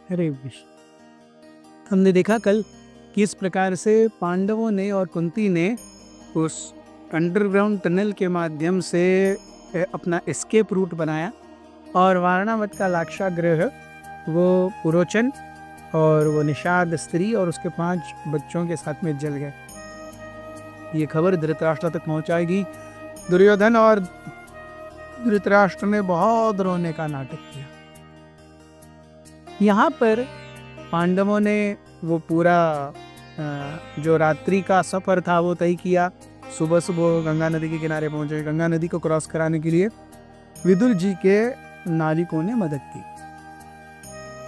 हरे विष्णु। हमने देखा कल किस प्रकार से पांडवों ने और कुंती ने उस अंडरग्राउंड टनल के माध्यम से अपना एस्केप रूट बनाया और वारणावत का लाक्षागृह वो पुरोचन और वो निषाद स्त्री और उसके 5 बच्चों के साथ में जल गए। ये खबर धृतराष्ट्र तक पहुंचाएगी। दुर्योधन और धृतराष्ट्र ने बहुत रोने का नाटक किया। यहाँ पर पांडवों ने वो पूरा जो रात्रि का सफर था वो तय किया। सुबह सुबह गंगा नदी के किनारे पहुंचे। गंगा नदी को क्रॉस कराने के लिए विदुर जी के नाविकों ने मदद की।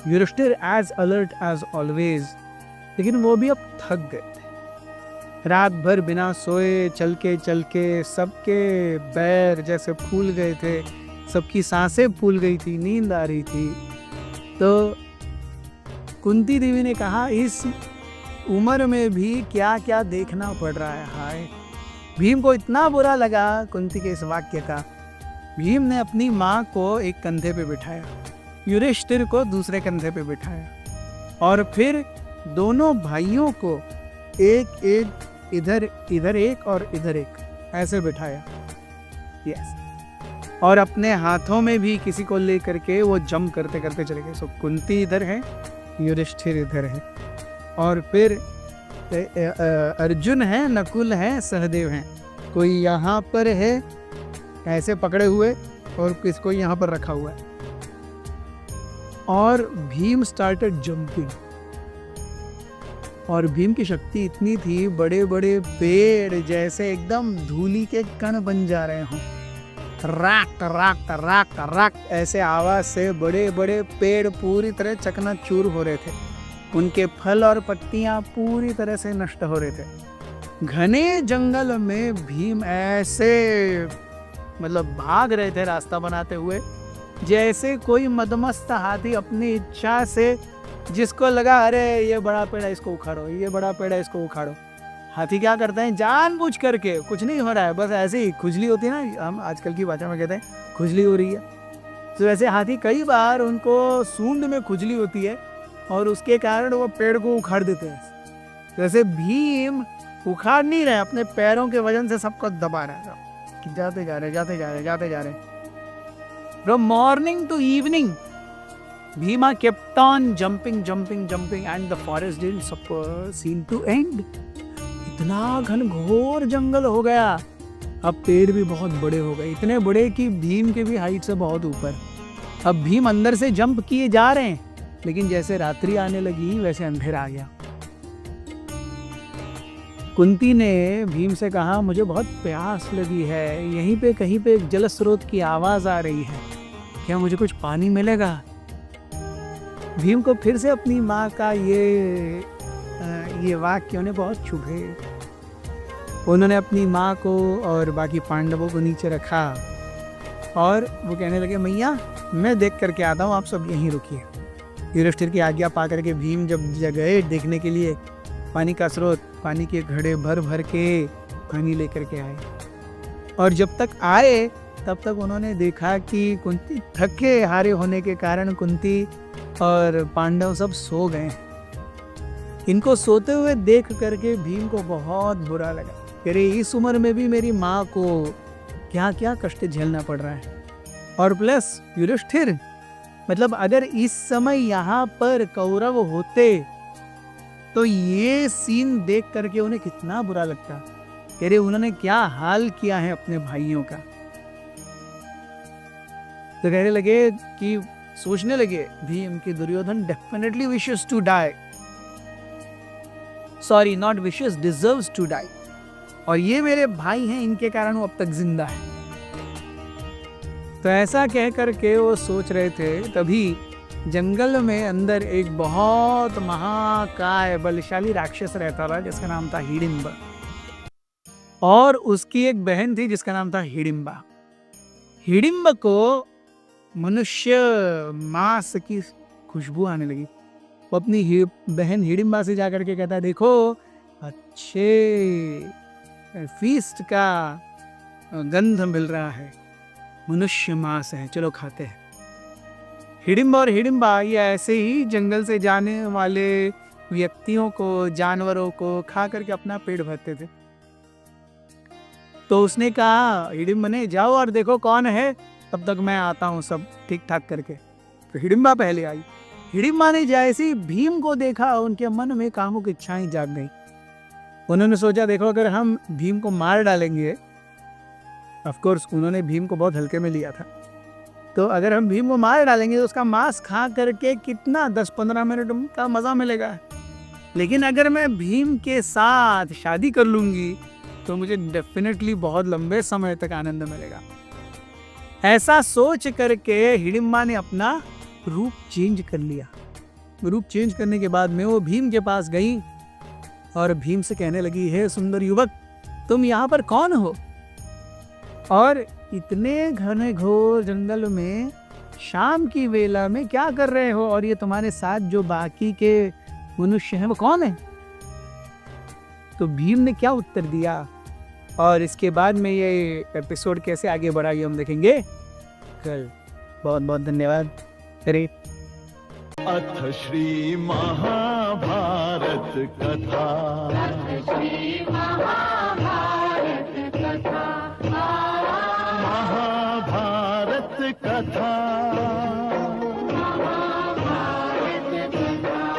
Yudhishthir as alert as always, लेकिन वो भी अब थक गए थे। रात भर बिना सोए चल के सबके पैर जैसे फूल गए थे, सबकी सांसें फूल गई थी, नींद आ रही थी। तो कुंती देवी ने कहा इस उम्र में भी क्या क्या देखना पड़ रहा है। हाय, भीम को इतना बुरा लगा कुंती के इस वाक्य का। भीम ने अपनी माँ को एक कंधे पे बिठाया, युधिष्ठिर को दूसरे कंधे पे बिठाया और फिर दोनों भाइयों को एक एक इधर एक और इधर एक ऐसे बिठाया। यस, और अपने हाथों में भी किसी को लेकर के वो जंप करते करते चले गए। सो कुंती इधर है, युधिष्ठिर इधर है और फिर अर्जुन है, नकुल है, सहदेव हैं। कोई यहाँ पर है ऐसे पकड़े हुए और किसको यहाँ पर रखा हुआ है। और भीम स्टार्टेड जंपिंग और भीम की शक्ति इतनी थी, बड़े बड़े पेड़ जैसे एकदम धूली के कण बन जा रहे हों। राक राक राक राक ऐसे आवाज से बड़े बड़े पेड़ पूरी तरह चकनाचूर हो रहे थे। उनके फल और पत्तियां पूरी तरह से नष्ट हो रहे थे। घने जंगल में भीम ऐसे भाग रहे थे रास्ता बनाते हुए, जैसे कोई मदमस्त हाथी अपनी इच्छा से, जिसको लगा अरे ये बड़ा पेड़ है इसको उखाड़ो, ये बड़ा पेड़ है इसको उखाड़ो। हाथी क्या करते हैं, जानबूझ करके, कुछ नहीं हो रहा है, बस ऐसे ही खुजली होती है ना, हम आजकल की भाषा में कहते हैं खुजली हो रही है। तो वैसे हाथी कई बार उनको सूंड में खुजली होती है और उसके कारण वो पेड़ को उखाड़ देते हैं। वैसे भीम उखाड़ नहीं रहे, अपने पैरों के वजन से सबको दबा रहे हैं। जाते जा रहे। From morning to evening Bhima kept on jumping and the forest didn't seem to end. इतना घनघोर जंगल हो गया। अब पेड़ भी बहुत बड़े हो गए, इतने बड़े कि भीम के भी हाइट से बहुत ऊपर। अब भीम अंदर से जंप किए जा रहे हैं, लेकिन जैसे रात्रि आने लगी वैसे अंधेरा आ गया। कुंती ने भीम से कहा मुझे बहुत प्यास लगी है, यहीं पे कहीं पे एक जल स्रोत की आवाज आ रही है, क्या मुझे कुछ पानी मिलेगा? भीम को फिर से अपनी माँ का ये वाक्य उन्हें बहुत चुभे। उन्होंने अपनी माँ को और बाकी पांडवों को नीचे रखा और वो कहने लगे मैया मैं देख करके आता हूँ, आप सब यहीं रुकिए। युधिष्ठिर की आज्ञा पा करके भीम जब गए देखने के लिए पानी का स्रोत, पानी के घड़े भर भर के पानी लेकर के आए। और जब तक आए तब तक उन्होंने देखा कि कुंती थके हारे होने के कारण कुंती और पांडव सब सो गए। इनको सोते हुए देख करके भीम को बहुत बुरा लगा। अरे इस उम्र में भी मेरी माँ को क्या क्या कष्ट झेलना पड़ रहा है। और प्लस युधिष्ठिर, अगर इस समय यहाँ पर कौरव होते तो ये सीन देख करके उन्हें कितना बुरा लगता। अरे उन्होंने क्या हाल किया है अपने भाइयों का। तो कहने लगे कि सोचने लगे भीम कि Duryodhan definitely wishes to die, sorry not wishes, deserves to die, और ये मेरे भाई हैं, इनके कारण वो अब तक जिंदा है। तो ऐसा कह करके वो सोच रहे थे, तभी जंगल में अंदर एक बहुत महाकाय बलशाली राक्षस रहता था जिसका नाम था हिडिंबा, और उसकी एक बहन थी जिसका नाम था हिडिंबा। हिडिंबा को मनुष्य मांस की खुशबू आने लगी। वो अपनी बहन हिडिंबा से जाकर के कहता देखो अच्छे फीस्ट का गंध मिल रहा है, मनुष्य मांस है, चलो खाते हैं। हिडिंबा और हिडिंबा ये ऐसे ही जंगल से जाने वाले व्यक्तियों को, जानवरों को खा करके अपना पेट भरते थे। तो उसने कहा हिडिंबा ने, जाओ और देखो कौन है, तब तक मैं आता हूँ सब ठीक ठाक करके। तो हिडिंबा पहले आई। हिडिंबा ने जैसे ही भीम को देखा, उनके मन में कामुक इच्छाएं जाग गई। उन्होंने सोचा देखो अगर हम भीम को मार डालेंगे, ऑफ कोर्स उन्होंने भीम को बहुत हल्के में लिया था, तो अगर हम भीम को मार डालेंगे तो उसका मांस खा करके कितना 10-15 मिनट का मजा मिलेगा, लेकिन अगर मैं भीम के साथ शादी कर लूंगी तो मुझे डेफिनेटली बहुत लंबे समय तक आनंद मिलेगा। ऐसा सोच करके हिडिंबा ने अपना रूप चेंज कर लिया। रूप चेंज करने के बाद में वो भीम के पास गई और भीम से कहने लगी, हे सुंदर युवक, तुम यहाँ पर कौन हो और इतने घने घोर जंगल में शाम की वेला में क्या कर रहे हो, और ये तुम्हारे साथ जो बाकी के मनुष्य हैं वो कौन है? तो भीम ने क्या उत्तर दिया और इसके बाद में ये एपिसोड कैसे आगे बढ़ा ये हम देखेंगे कल। बहुत बहुत धन्यवाद। अथ श्री महाभारत कथा।